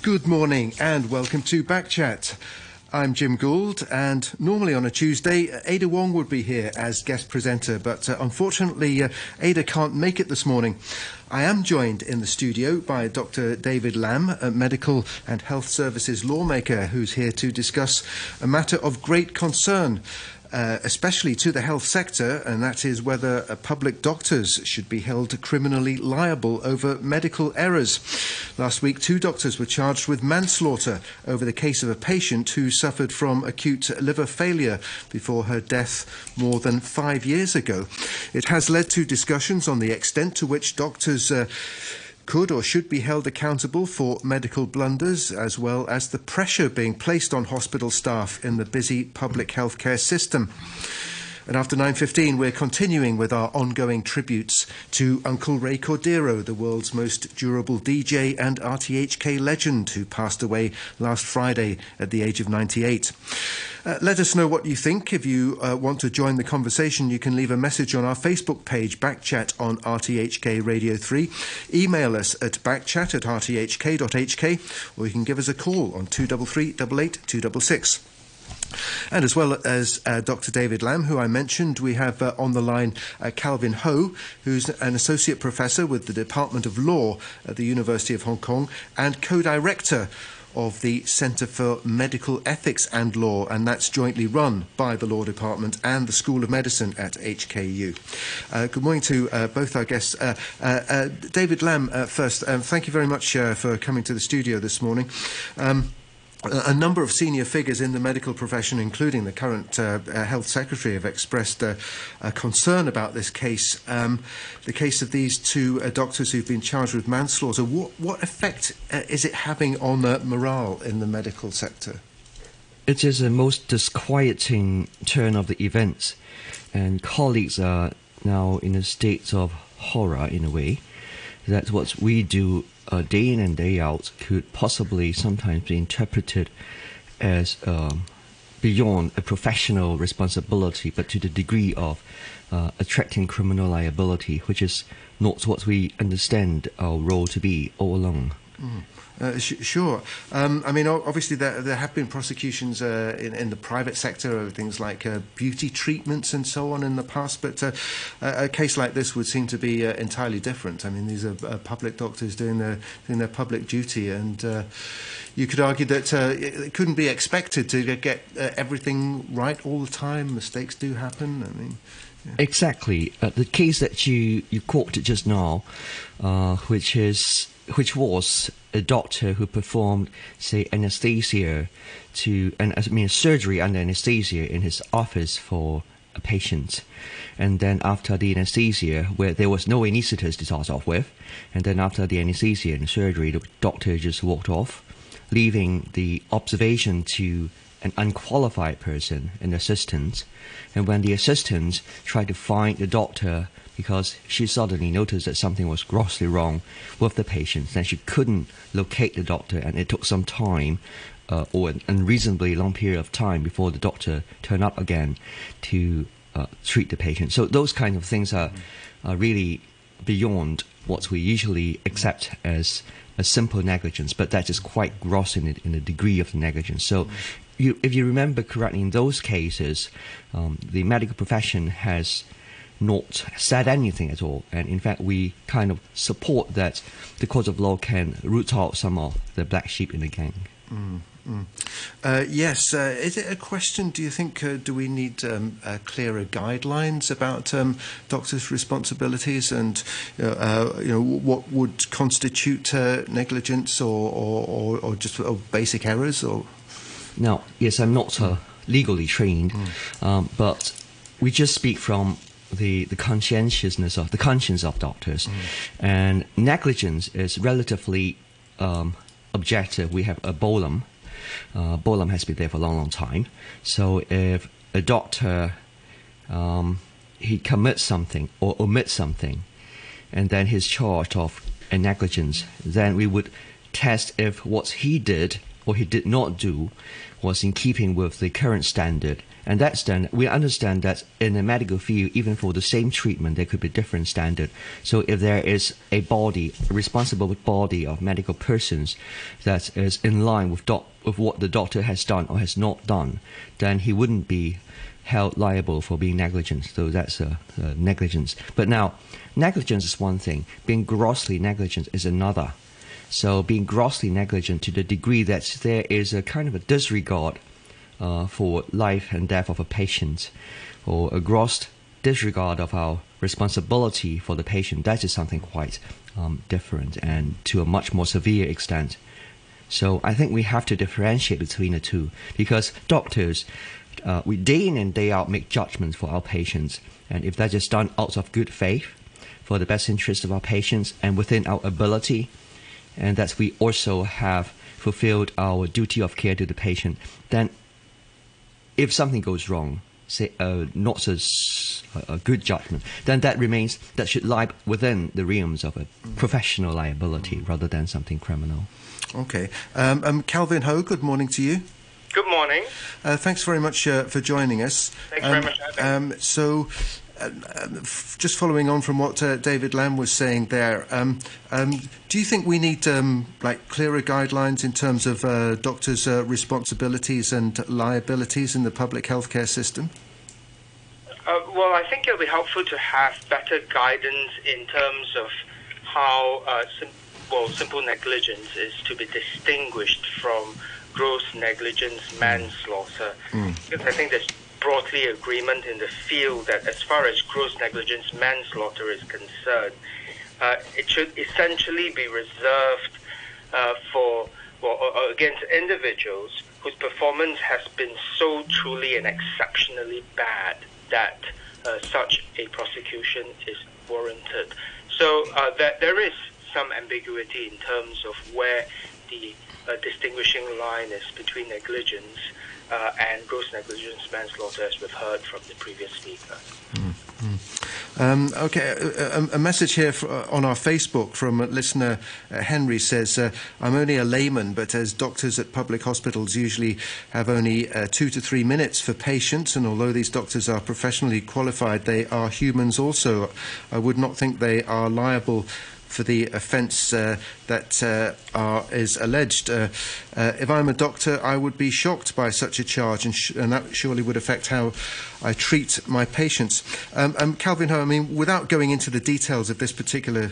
Good morning and welcome to Backchat. I'm Jim Gould, and normally on a Tuesday, Ada Wong would be here as guest presenter, but unfortunately Ada can't make it this morning. I am joined in the studio by Dr. David Lamb, a medical and health services lawmaker who's here to discuss a matter of great concern, especially to the health sector, and that is whether public doctors should be held criminally liable over medical errors. Last week, 2 doctors were charged with manslaughter over the case of a patient who suffered from acute liver failure before her death more than 5 years ago. It has led to discussions on the extent to which doctors could or should be held accountable for medical blunders, as well as the pressure being placed on hospital staff in the busy public healthcare system. And after 9:15, we're continuing with our ongoing tributes to Uncle Ray Cordero, the world's most durable DJ and RTHK legend, who passed away last Friday at the age of 98. Let us know what you think. If you want to join the conversation, you can leave a message on our Facebook page, Backchat on RTHK Radio 3. Email us at backchat@rthk.hk, or you can give us a call on 233 88 266. And as well as Dr. David Lamb, who I mentioned, we have on the line Calvin Ho, who's an associate professor with the Department of Law at the University of Hong Kong and co-director of the Centre for Medical Ethics and Law, and that's jointly run by the Law Department and the School of Medicine at HKU. Good morning to both our guests. David Lamb first. Thank you very much for coming to the studio this morning. A number of senior figures in the medical profession, including the current Health Secretary, have expressed a concern about this case, the case of these 2 doctors who've been charged with manslaughter. What effect is it having on morale in the medical sector? It is a most disquieting turn of the events, and colleagues are now in a state of horror, in a way, that what we do day in and day out could possibly sometimes be interpreted as beyond a professional responsibility, but to the degree of attracting criminal liability, which is not what we understand our role to be all along. Sure. I mean, obviously there have been prosecutions in the private sector of things like beauty treatments and so on in the past, but a case like this would seem to be entirely different. I mean, these are public doctors doing their public duty, and you could argue that it couldn't be expected to get everything right all the time. Mistakes do happen. I mean, yeah. Exactly. The case that you quoted just now, which was a doctor who performed, say, anesthesia surgery under anesthesia in his office for a patient. And then after the anesthesia, where there was no anaesthetist to start off with, and then after the anesthesia and surgery, the doctor just walked off, leaving the observation to an unqualified person, an assistant. And when the assistant tried to find the doctor, because she suddenly noticed that something was grossly wrong with the patient, then she couldn't locate the doctor, and it took some time, or an unreasonably long period of time, before the doctor turned up again to treat the patient. So those kind of things are really beyond what we usually accept as a simple negligence, but that is quite gross in the degree of the negligence. So if you remember correctly, in those cases, the medical profession has not said anything at all, and in fact we kind of support that the court of law can root out some of the black sheep in the gang. Yes. Is it a question, do you think, do we need clearer guidelines about doctors' responsibilities and what would constitute negligence or just basic errors? Or Now, yes, I'm not legally trained, but we just speak from the conscientiousness of the conscience of doctors, and negligence is relatively objective. We have a bolum. Bolum has been there for a long time. So if a doctor he commits something or omits something, and then he's charged of a negligence, then we would test if what he did or he did not do was in keeping with the current standard. And that standard, we understand that in the medical field, even for the same treatment, there could be different standard. So if there is a responsible body of medical persons that is in line with what the doctor has done or has not done, then he wouldn't be held liable for being negligent. So that's negligence. But now, negligence is one thing. Being grossly negligent is another. So being grossly negligent to the degree that there is a kind of a disregard for life and death of a patient, or a gross disregard of our responsibility for the patient, that is something quite different and to a much more severe extent. So I think we have to differentiate between the two, because doctors, we day in and day out make judgments for our patients, and if that is done out of good faith for the best interest of our patients and within our ability, and that we also have fulfilled our duty of care to the patient, then if something goes wrong, say not as a good judgment, then that should lie within the realms of a professional liability rather than something criminal. Okay. Calvin Ho, good morning to you. Good morning. Thanks very much for joining us. Thanks very much for having me. So, just following on from what David Lamb was saying there, do you think we need clearer guidelines in terms of doctors' responsibilities and liabilities in the public healthcare system? Well, I think it'll be helpful to have better guidance in terms of how simple negligence is to be distinguished from gross negligence, manslaughter. Because I think there's broadly agreement in the field that as far as gross negligence, manslaughter is concerned, it should essentially be reserved against individuals whose performance has been so truly and exceptionally bad that such a prosecution is warranted. So there is some ambiguity in terms of where the distinguishing line is between negligence and gross negligence, manslaughter, as we've heard from the previous speaker. Okay, a message here on our Facebook from listener Henry says, I'm only a layman, but as doctors at public hospitals usually have only 2 to 3 minutes for patients, and although these doctors are professionally qualified, they are humans also. I would not think they are liable for the offence that is alleged. If I'm a doctor, I would be shocked by such a charge, and that surely would affect how I treat my patients. Calvin Ho, I mean, without going into the details of this particular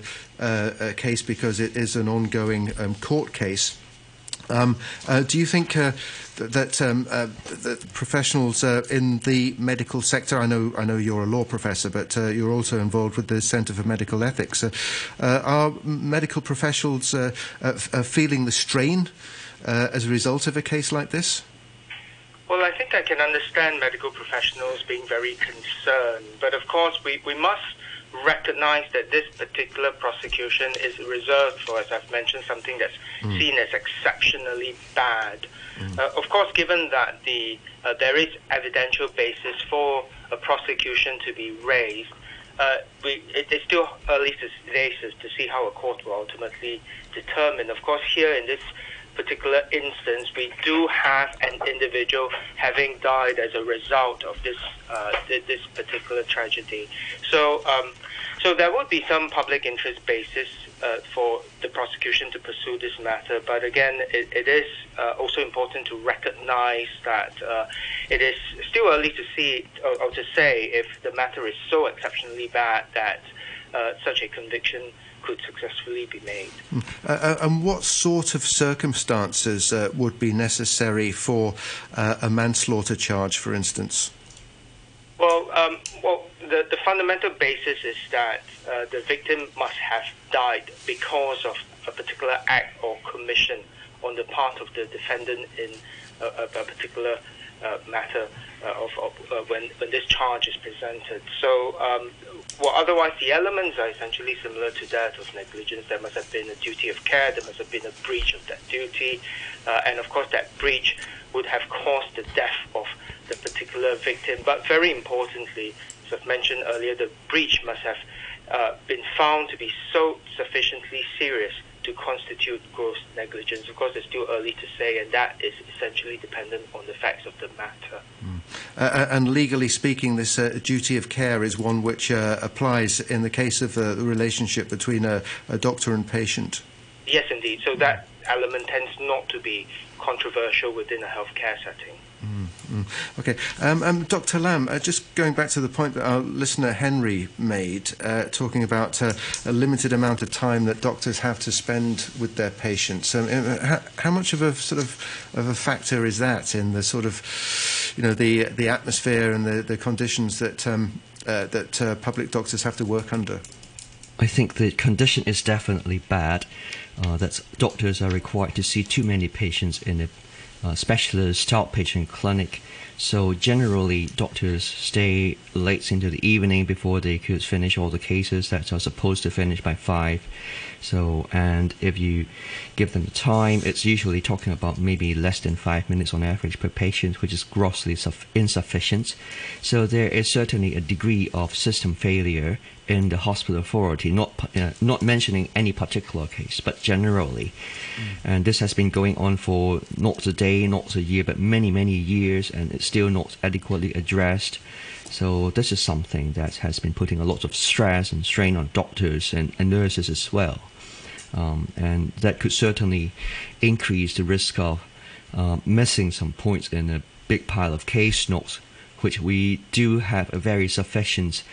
case, because it is an ongoing court case, do you think that professionals in the medical sector, I know you're a law professor, but you're also involved with the Centre for Medical Ethics, are medical professionals feeling the strain as a result of a case like this? Well, I think I can understand medical professionals being very concerned, but of course we must recognize that this particular prosecution is reserved for, as I've mentioned, something that's seen as exceptionally bad. Of course, given that there is evidential basis for a prosecution to be raised, it's still early days to see how a court will ultimately determine. Of course, here in this particular instance, we do have an individual having died as a result of this particular tragedy. So there would be some public interest basis for the prosecution to pursue this matter. But again, it is also important to recognize that it is still early to see or to say if the matter is so exceptionally bad that such a conviction could successfully be made. And what sort of circumstances would be necessary for a manslaughter charge, for instance? Well, the fundamental basis is that the victim must have died because of a particular act or commission on the part of the defendant in a particular matter when this charge is presented. So, otherwise the elements are essentially similar to that of negligence. There must have been a duty of care, there must have been a breach of that duty, and of course that breach would have caused the death of the particular victim. But very importantly, as I've mentioned earlier, the breach must have been found to be so sufficiently serious to to constitute gross negligence. Of course, it's still early to say, and that is essentially dependent on the facts of the matter. And legally speaking, this duty of care is one which applies in the case of the relationship between a doctor and patient. Yes, indeed. So that element tends not to be controversial within a healthcare setting. Okay. Dr. Lam, just going back to the point that our listener Henry made, talking about a limited amount of time that doctors have to spend with their patients. How much of a a factor is that in the the atmosphere and the conditions that public doctors have to work under? I think the condition is definitely bad. That doctors are required to see too many patients in a specialist outpatient clinic. So generally, doctors stay late into the evening before they could finish all the cases that are supposed to finish by 5. So, and if you give them the time, it's usually talking about maybe less than 5 minutes on average per patient, which is grossly insufficient. So there is certainly a degree of system failure in the hospital authority, not mentioning any particular case, but generally. And this has been going on for not a day, not a year, but many, many years, and it's still not adequately addressed. So this is something that has been putting a lot of stress and strain on doctors and nurses as well. And that could certainly increase the risk of missing some points in a big pile of case notes, which we do have a very sufficient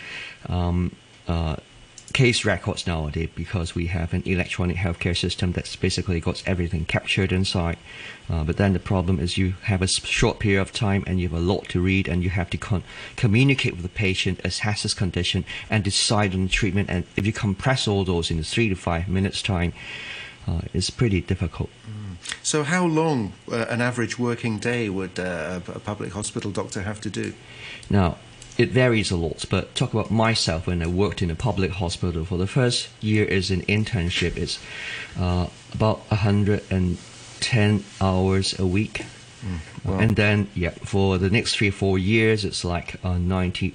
case records nowadays, because we have an electronic healthcare system that's basically got everything captured inside. But then the problem is you have a short period of time and you have a lot to read, and you have to communicate with the patient, assess his condition, and decide on the treatment. And if you compress all those in 3 to 5 minutes time, it's pretty difficult. So how long an average working day would a public hospital doctor have to do? Now, it varies a lot, but talk about myself. When I worked in a public hospital, for the first year is an internship, it's about 110 hours a week. Wow. And then, for the next 3 or 4 years, it's like about 90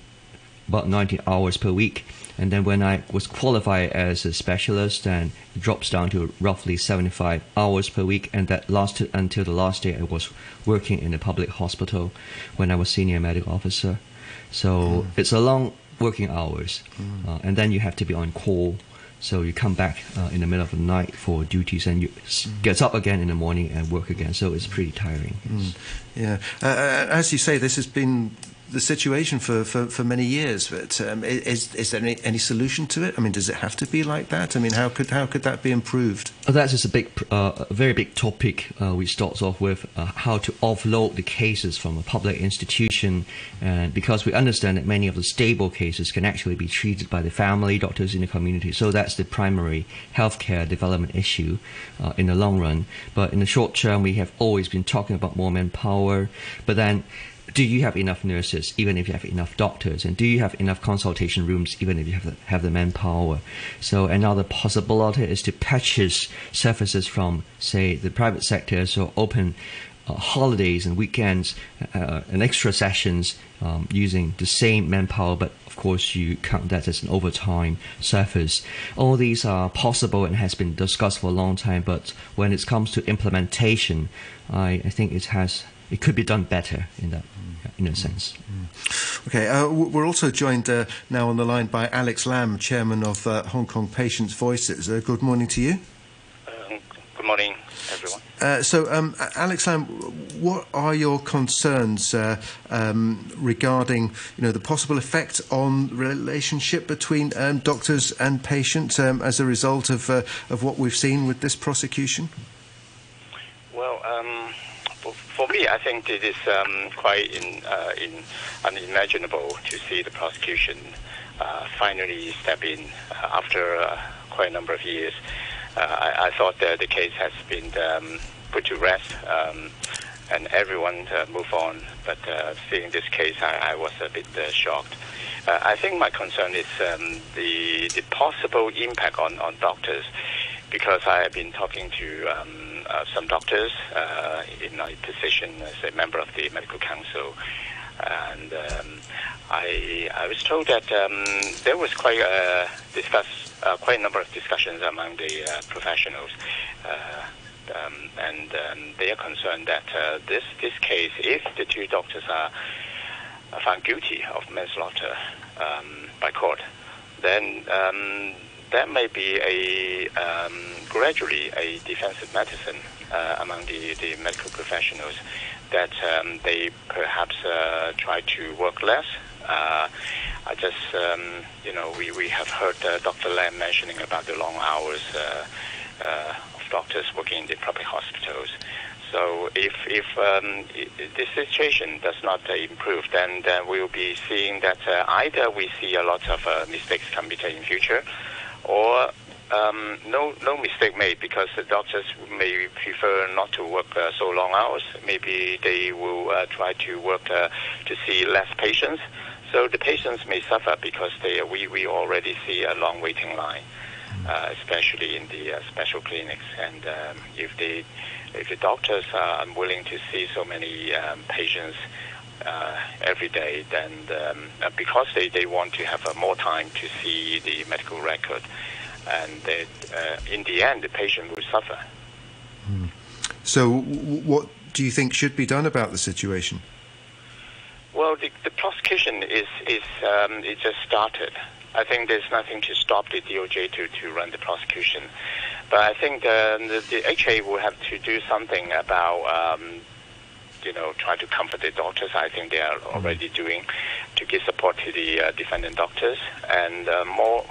hours per week. And then when I was qualified as a specialist, then it drops down to roughly 75 hours per week, and that lasted until the last day I was working in a public hospital when I was senior medical officer. So it's a long working hours, and then you have to be on call. So you come back in the middle of the night for duties, and you get up again in the morning and work again. So it's pretty tiring. Yeah, as you say, this has been the situation for many years. But is there any solution to it? I mean, does it have to be like that? I mean, how could that be improved? That is a very big topic. We start off with how to offload the cases from a public institution, and because we understand that many of the stable cases can actually be treated by the family doctors in the community. So that's the primary healthcare development issue in the long run. But in the short term, we have always been talking about more manpower. But then, do you have enough nurses, even if you have enough doctors? And do you have enough consultation rooms, even if you have the manpower? So another possibility is to purchase services from, say, the private sector, so open holidays and weekends and extra sessions using the same manpower, but of course you count that as an overtime service. All these are possible and has been discussed for a long time, but when it comes to implementation, I think it could be done better in a sense. Okay, we're also joined now on the line by Alex Lam, Chairman of Hong Kong Patients' Voices. Good morning to you. Good morning, everyone. So, Alex Lam, what are your concerns regarding, the possible effect on the relationship between doctors and patients as a result of what we've seen with this prosecution? Well, for me, I think it is quite unimaginable to see the prosecution finally step in after quite a number of years. I thought that the case has been put to rest and everyone move on. But seeing this case, I was a bit shocked. I think my concern is the possible impact on doctors, because I have been talking to some doctors in my position as a member of the Medical Council, and I was told that there was quite a quite a number of discussions among the professionals, and they are concerned that this case, if the two doctors are found guilty of manslaughter by court, then there may be gradually a defensive medicine among the medical professionals, that they perhaps try to work less. I just, we have heard Dr. Lam mentioning about the long hours of doctors working in the public hospitals. So if the situation does not improve, then we will be seeing that either we see a lot of mistakes committed in future, or no mistake made, because the doctors may prefer not to work so long hours. Maybe they will try to work to see less patients. So the patients may suffer because we already see a long waiting line, especially in the special clinics. And if the doctors are unwilling to see so many patients every day, then because they want to have more time to see the medical record, and in the end, the patient will suffer. So what do you think should be done about the situation? Well, the prosecution is it just started. I think there's nothing to stop the DOJ to run the prosecution. But I think the HA will have to do something about, try to comfort the doctors. I think they are already doing, to give support to the defendant doctors. And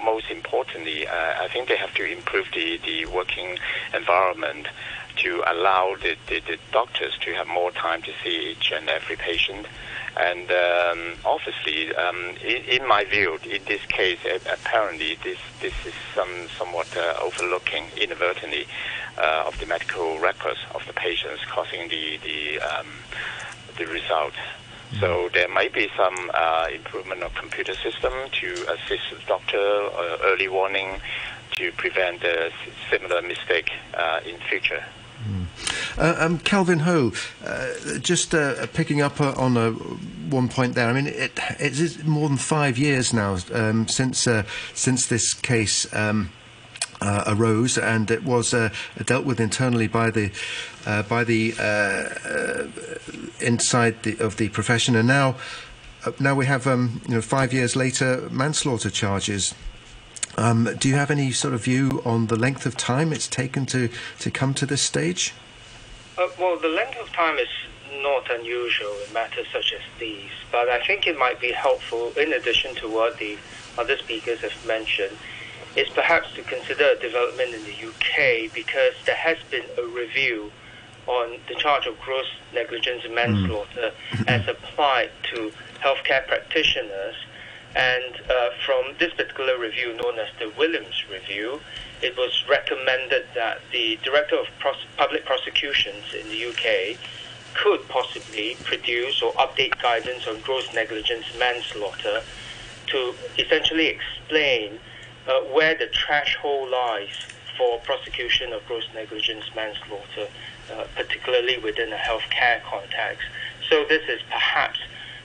most importantly, I think they have to improve the working environment to allow the doctors to have more time to see each and every patient. And obviously, in my view, in this case, apparently this is somewhat overlooking inadvertently of the medical records of the patients, causing the result. So there might be some improvement of computer system to assist the doctor, early warning, to prevent a similar mistake in future. Calvin Ho, just picking up on one point there. I mean, it is more than 5 years now since this case arose, and it was dealt with internally by the inside of the profession, and now we have 5 years later manslaughter charges. Do you have any sort of view on the length of time it's taken to come to this stage? Well, the length of time is not unusual in matters such as these, but I think it might be helpful, in addition to what the other speakers have mentioned, is perhaps to consider a development in the UK, because there has been a review on the charge of gross negligence and manslaughter as applied to healthcare practitioners. And from this particular review, known as the Williams Review, it was recommended that the Director of Public Prosecutions in the UK could possibly produce or update guidance on gross negligence manslaughter to essentially explain where the threshold lies for prosecution of gross negligence manslaughter, particularly within a healthcare context. So this is perhaps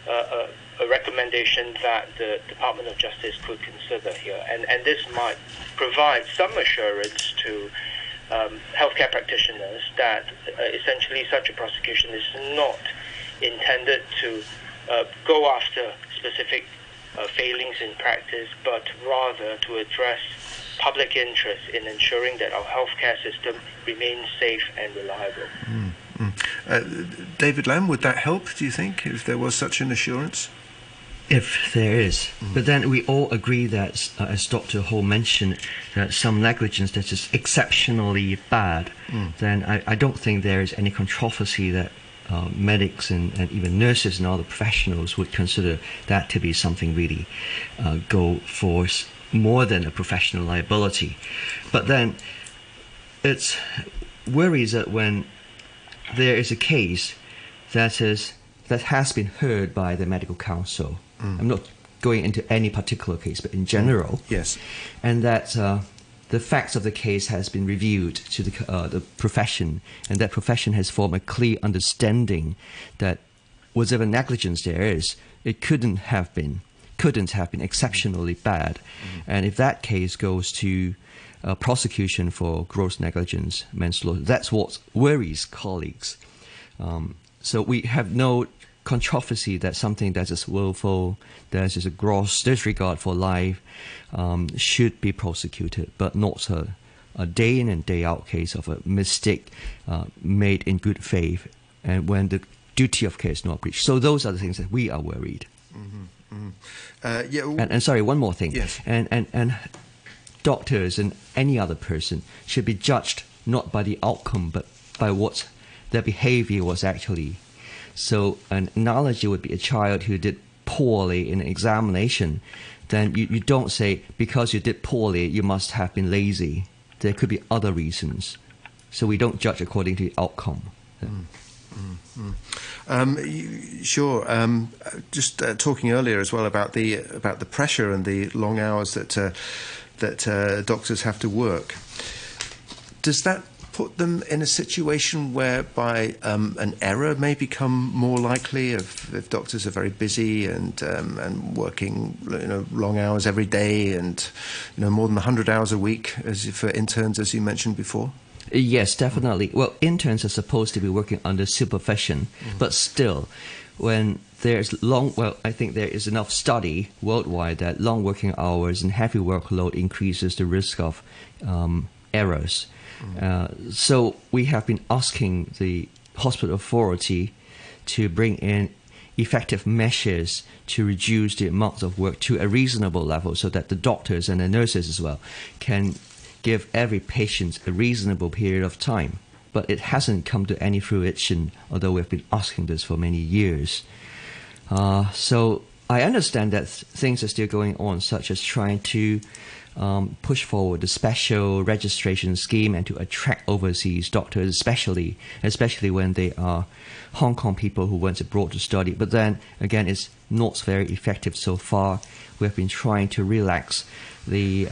a recommendation that the Department of Justice could consider here. And this might provide some assurance to healthcare practitioners that essentially such a prosecution is not intended to go after specific failings in practice, but rather to address public interest in ensuring that our healthcare system remains safe and reliable. David Lam, would that help, do you think, if there was such an assurance? If there is. But then we all agree that, as Dr. Ho mentioned, that some negligence that is exceptionally bad, then I don't think there is any controversy that medics and even nurses and other professionals would consider that to be something really go for more than a professional liability. But then it's worries that when there is a case that has been heard by the medical council, I'm not going into any particular case, but in general, yes, and that the facts of the case has been reviewed to the profession, and that profession has formed a clear understanding that whatever negligence there is, it couldn't have been couldn't have been exceptionally bad. And if that case goes to prosecution for gross negligence, manslaughter, that's what worries colleagues. So we have no controversy that something that is willful, that is a gross disregard for life, should be prosecuted, but not a day in and day out case of a mistake made in good faith, and when the duty of care is not breached. So those are the things that we are worried. And sorry, one more thing. Yes. And doctors and any other person should be judged not by the outcome, but by what their behavior was actually. So an analogy would be a child who did poorly in an examination. Then you don't say, because you did poorly, you must have been lazy. There could be other reasons. So we don't judge according to the outcome. Sure. Just talking earlier as well about the pressure and the long hours that doctors have to work. Does that put them in a situation whereby an error may become more likely if doctors are very busy and working long hours every day and more than 100 hours a week as for interns, as you mentioned before? Yes, definitely. Well, interns are supposed to be working under supervision, but still, when there's I think there is enough study worldwide that long working hours and heavy workload increases the risk of errors. So we have been asking the hospital authority to bring in effective measures to reduce the amount of work to a reasonable level so that the doctors and the nurses as well can give every patient a reasonable period of time. But it hasn't come to any fruition, although we've been asking this for many years. So I understand that things are still going on, such as trying to push forward the special registration scheme and to attract overseas doctors, especially when they are Hong Kong people who went abroad to study. But then again, it's not very effective so far. We've been trying to relax the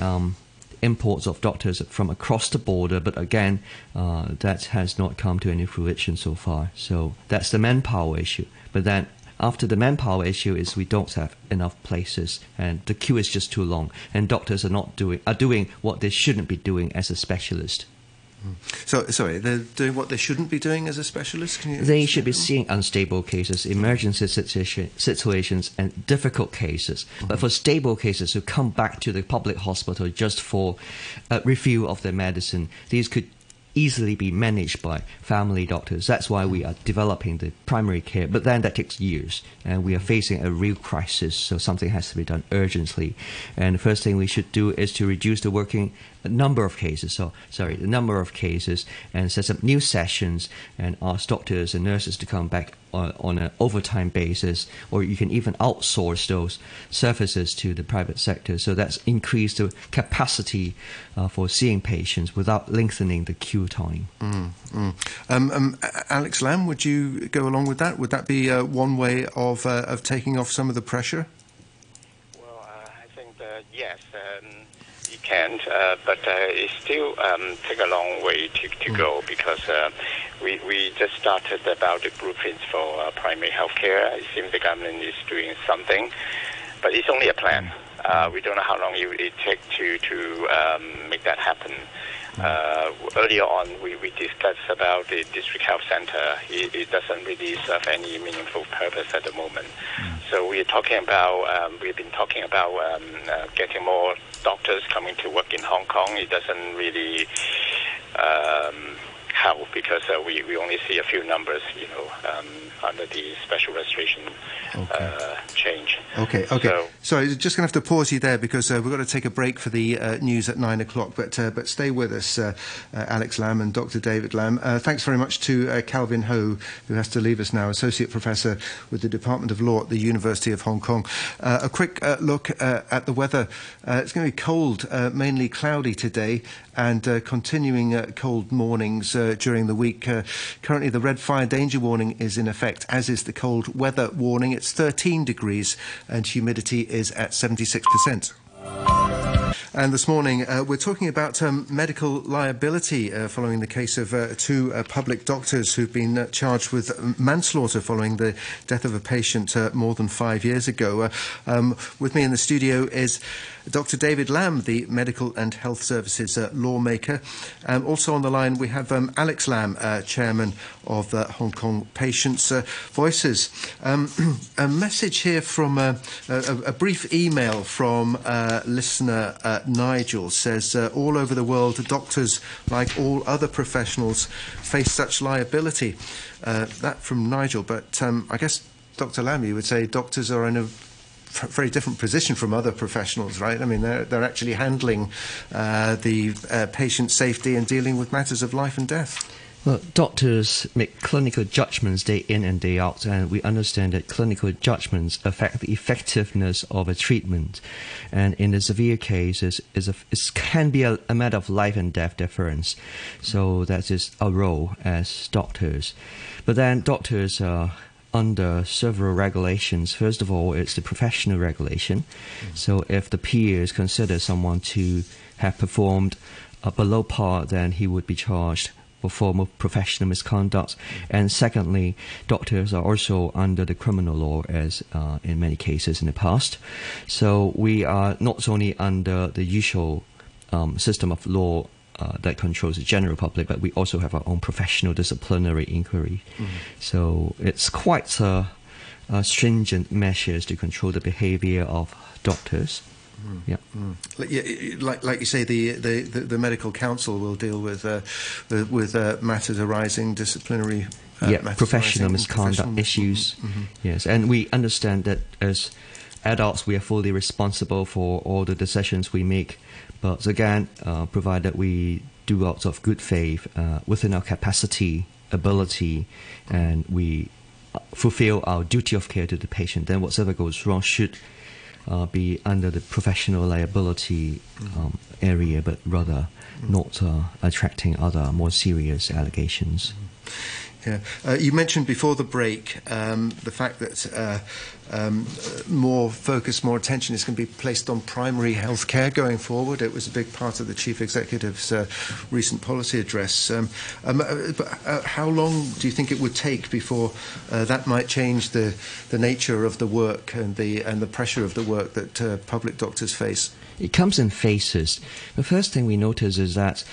imports of doctors from across the border, but again, that has not come to any fruition so far. So that's the manpower issue. But then after the manpower issue is we don't have enough places and the queue is just too long, and doctors are doing what they shouldn't be doing as a specialist. So, sorry, they're doing what they shouldn't be doing as a specialist? They should be seeing unstable cases, emergency situations, and difficult cases. But for stable cases who come back to the public hospital just for a review of their medicine, these could easily be managed by family doctors. That's why we are developing the primary care. But then that takes years, and we are facing a real crisis, so something has to be done urgently. And the first thing we should do is to reduce the number of cases, and set up new sessions and ask doctors and nurses to come back on an overtime basis, or you can even outsource those services to the private sector. So that's increased the capacity for seeing patients without lengthening the queue time. Alex Lam, would you go along with that? Would that be one way of taking off some of the pressure? Well, I think that yes, you can, but it still take a long way to go, because we just started about the blueprints for primary healthcare. It seems the government is doing something, but it's only a plan. We don't know how long it will take to make that happen. Earlier on, we discussed about the district health center. It doesn't really serve any meaningful purpose at the moment. So we've been talking about getting more doctors coming to work in Hong Kong. It doesn't really help, because we only see a few numbers, under the special registration change. Okay. So just going to have to pause you there, because we've got to take a break for the news at 9 o'clock. But stay with us, Alex Lam and Dr. David Lam. Thanks very much to Calvin Ho, who has to leave us now, Associate Professor with the Department of Law at the University of Hong Kong. A quick look at the weather. It's going to be cold, mainly cloudy today, and continuing cold mornings during the week. Currently, the red fire danger warning is in effect, as is the cold weather warning. It's 13 degrees and humidity is at 76%. And this morning we're talking about medical liability following the case of two public doctors who've been charged with manslaughter following the death of a patient more than 5 years ago. With me in the studio is Dr. David Lam, the Medical and Health Services lawmaker. Also on the line we have Alex Lam, Chairman of Hong Kong Patients' Voices. A message here from a brief email from listener Nigel says, all over the world, doctors, like all other professionals, face such liability. That from Nigel, but I guess, Dr. Lam, you would say doctors are in a very different position from other professionals, right? I mean, they're actually handling the patient safety and dealing with matters of life and death. Well, doctors make clinical judgments day in and day out, and we understand that clinical judgments affect the effectiveness of a treatment. And in the severe cases, it can be a matter of life and death difference. So that is our role as doctors. But then doctors are under several regulations. First of all, it's the professional regulation. So if the peers consider someone to have performed below par, then he would be charged for form of professional misconduct. And secondly, doctors are also under the criminal law, as in many cases in the past. So we are not only under the usual system of law that controls the general public, but we also have our own professional disciplinary inquiry. So it's quite stringent measures to control the behavior of doctors. Yeah. Like you say, the medical council will deal with matters arising, disciplinary professional misconduct issues. Yes, and we understand that as adults we are fully responsible for all the decisions we make, but again, provided we do out of good faith within our capacity, ability, and we fulfill our duty of care to the patient, then whatever goes wrong should be under the professional liability area, but rather not attracting other more serious allegations. Yeah, you mentioned before the break the fact that more focus, more attention is going to be placed on primary health care going forward. It was a big part of the Chief Executive's recent policy address. But how long do you think it would take before that might change the nature of the work and the pressure of the work that public doctors face? It comes in phases. The first thing we notice is that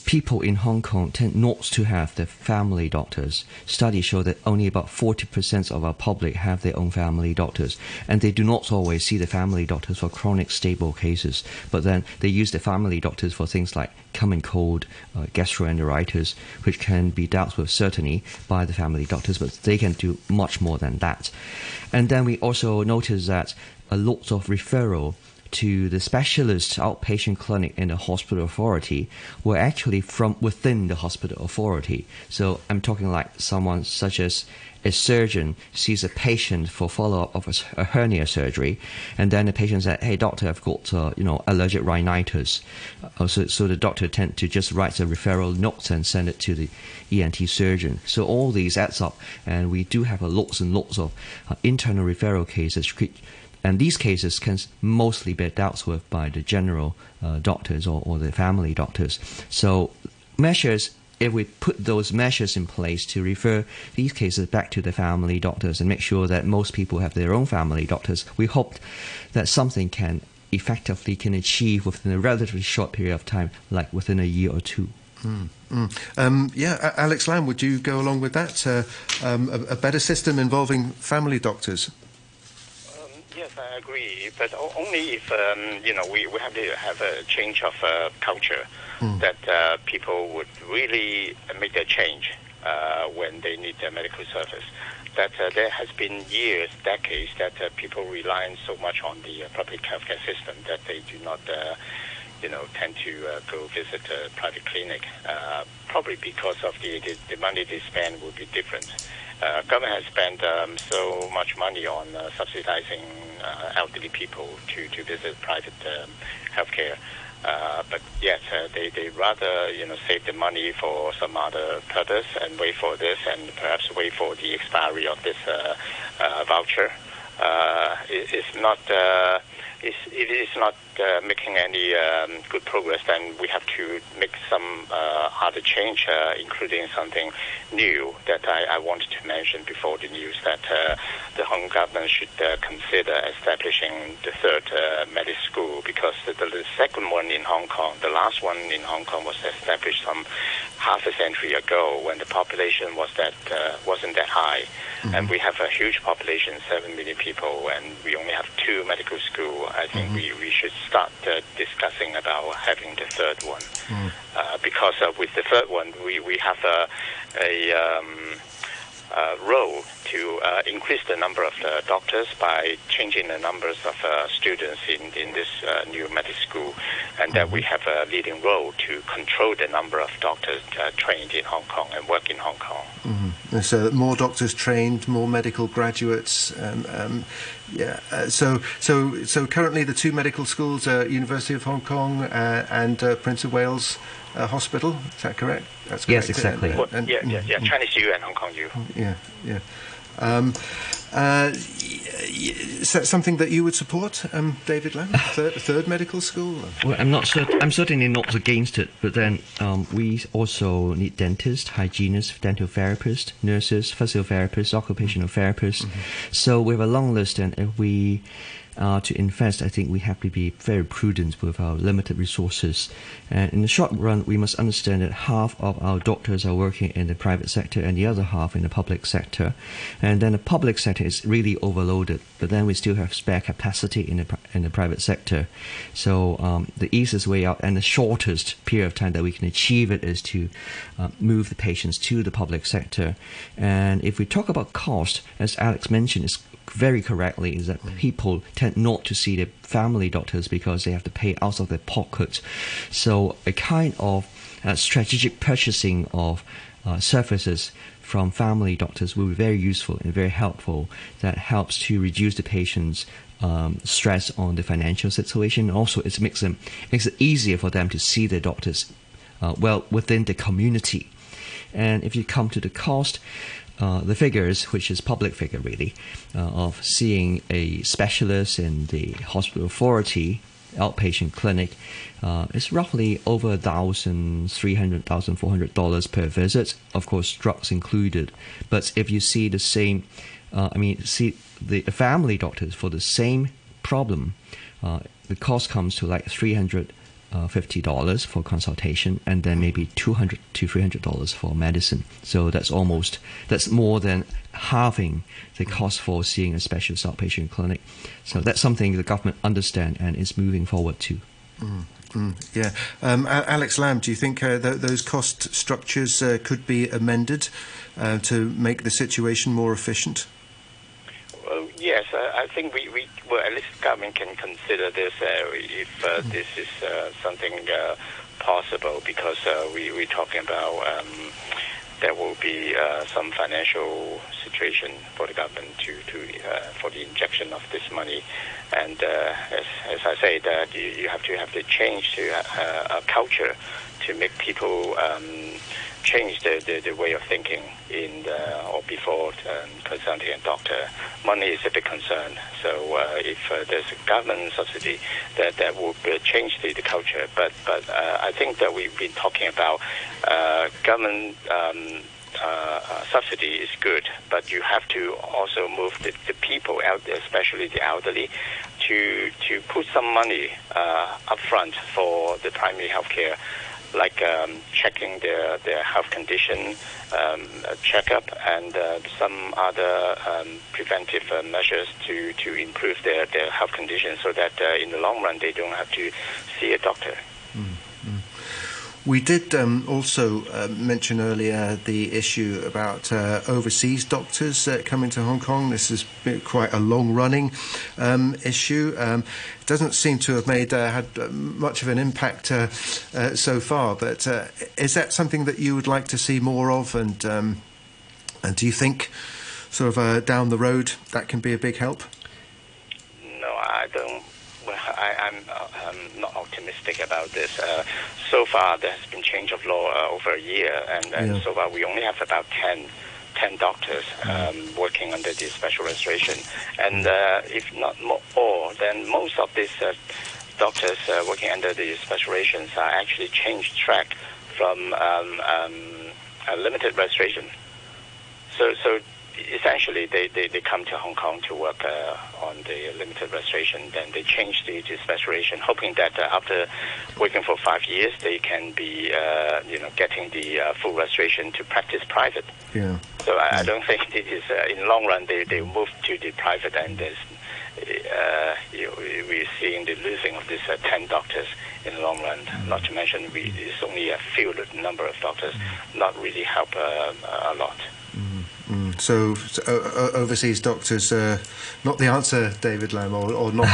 people in Hong Kong tend not to have their family doctors. Studies show that only about 40% of our public have their own family doctors, and they do not always see the family doctors for chronic stable cases, but then they use the family doctors for things like common cold, gastroenteritis, which can be dealt with certainly by the family doctors, but they can do much more than that. And then we also notice that a lot of referral to the specialist outpatient clinic in the hospital authority were actually from within the hospital authority. So I'm talking like someone such as a surgeon sees a patient for follow-up of a hernia surgery, and then the patient said, "Hey doctor, I've got allergic rhinitis." So the doctor tend to just write a referral note and send it to the ENT surgeon. So all these adds up, and we do have lots and lots of internal referral cases. And these cases can mostly be dealt with by the general doctors or the family doctors. So measures, if we put those measures in place to refer these cases back to the family doctors and make sure that most people have their own family doctors, we hope that something can achieve within a relatively short period of time, like within a year or two. Alex Lam, would you go along with that? A better system involving family doctors? Yes, I agree, but only if we have to have a change of culture, that people would really make a change when they need a medical service. That there has been years, decades, that people rely so much on the public healthcare system that they do not tend to go visit a private clinic, probably because of the money they spend will be different. Government has spent so much money on subsidizing elderly people to visit private healthcare, but yet they rather save the money for some other purpose and wait for this and perhaps wait for the expiry of this voucher. It's not it is not making any good progress, then we have to make some other change, including something new that I wanted to mention before the news, that the Hong Kong government should consider establishing the third medical school, because the second one in Hong Kong, the last one in Hong Kong, was established some half a century ago when the population wasn't that high. And we have a huge population, 7 million people, and we only have 2 medical schools. I think we should start discussing about having the third one. Because with the third one, we have a role to increase the number of doctors by changing the numbers of students in this new medical school, and that we have a leading role to control the number of doctors trained in Hong Kong and work in Hong Kong. So more doctors trained, more medical graduates. So currently the 2 medical schools are University of Hong Kong and Prince of Wales Hospital. Is that correct? That's correct. Yes, exactly. Chinese U and Hong Kong U. Is that something that you would support, David Lam? Third medical school? Well, I'm certainly not against it, but then we also need dentists, hygienists, dental therapists, nurses, physiotherapists, occupational therapists. So we have a long list, and if we to invest, I think we have to be very prudent with our limited resources. And in the short run, we must understand that half of our doctors are working in the private sector and the other half in the public sector. And then the public sector is really overloaded, but then we still have spare capacity in the private sector. So the easiest way out and the shortest period of time that we can achieve it is to move the patients to the public sector. And if we talk about cost, as Alex mentioned, it's very correctly, is that people tend not to see their family doctors because they have to pay out of their pocket. So a kind of strategic purchasing of services from family doctors will be very useful and very helpful. That helps to reduce the patient's stress on the financial situation. Also, it makes it easier for them to see their doctors within the community. And if you come to the cost, the figures, which is public figure really, of seeing a specialist in the hospital authority outpatient clinic is roughly over $1,300, $1,400 per visit. Of course, drugs included. But if you see the same, see the family doctors for the same problem, the cost comes to like $350 for consultation, and then maybe $200 to $300 for medicine. So that's more than halving the cost for seeing a specialist outpatient clinic. So that's something the government understands and is moving forward to. Yeah. Alex Lam, do you think those cost structures could be amended to make the situation more efficient? Well, yes, I think well, at least the government can consider this if this is something possible, because we're talking about there will be some financial situation for the government for the injection of this money, and as I say, that you have to have the change to a culture to make people change the way of thinking or before consulting a doctor. Money is a big concern. So if there's a government subsidy, that will change the culture. But I think that we've been talking about government subsidy is good, but you have to also move the people out there, especially the elderly, to put some money up front for the primary health care, like checking their health condition, checkup, and some other preventive measures to improve their health condition, so that in the long run they don't have to see a doctor. We did also mention earlier the issue about overseas doctors coming to Hong Kong. This has been quite a long-running issue. It doesn't seem to have had much of an impact so far, but is that something that you would like to see more of? And do you think sort of down the road that can be a big help? No, I don't. Well, I'm not optimistic about this. So far, there has been change of law over a year, and so far we only have about 10 10 doctors working under the special registration. And if not more, then most of these doctors working under the special registrations are actually changed track from a limited registration. So essentially, they come to Hong Kong to work on the limited registration. Then they change to special registration, hoping that after working for 5 years, they can be, getting the full registration to practice private. Yeah. So I don't think it is in the long run they move to the private, and there's we're seeing the losing of these 10 doctors in the long run. Not to mention it's only a few number of doctors, not really help a lot. So overseas doctors, not the answer, David Lam, or not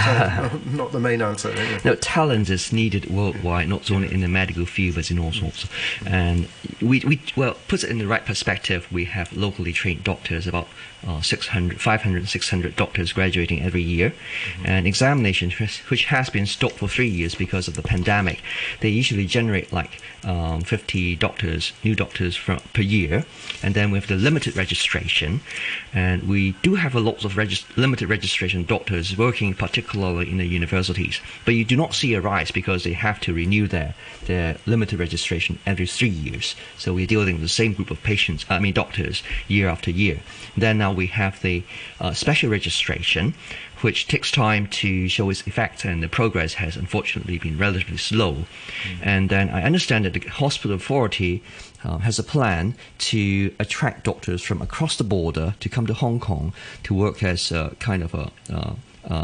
not the main answer. No, talent is needed worldwide, not only in the medical field, but in all sorts. And we put it in the right perspective. We have locally trained doctors, about 500, 600 doctors graduating every year. And examination, which has been stopped for 3 years because of the pandemic, they usually generate like 50 doctors, new doctors per year. And then with the limited registration, and we do have a lot of limited registration doctors working particularly in the universities, but you do not see a rise because they have to renew their limited registration every 3 years. So we're dealing with the same group of doctors year after year. Then now we have the special registration, which takes time to show its effect, and the progress has unfortunately been relatively slow. And then I understand that the hospital authority has a plan to attract doctors from across the border to come to Hong Kong to work as kind of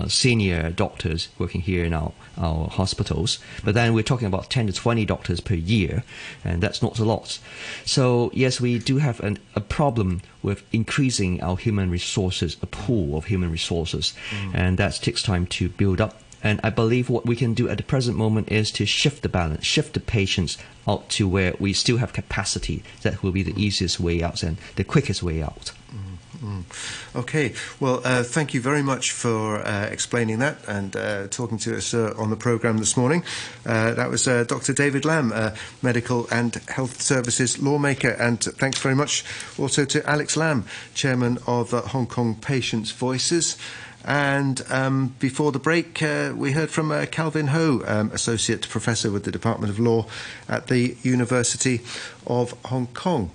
senior doctors working here in our hospitals. But then we're talking about 10 to 20 doctors per year, and that's not a lot. So yes, we do have a problem with increasing our human resources, a pool of human resources, and that takes time to build up. And I believe what we can do at the present moment is to shift the balance, shift the patients out to where we still have capacity. That will be the easiest way out and the quickest way out. Okay, well, thank you very much for explaining that and talking to us on the programme this morning. That was Dr. David Lam, Medical and Health Services lawmaker, and thanks very much also to Alex Lam, Chairman of Hong Kong Patients' Voices. And before the break, we heard from Calvin Ho, Associate Professor with the Department of Law at the University of Hong Kong.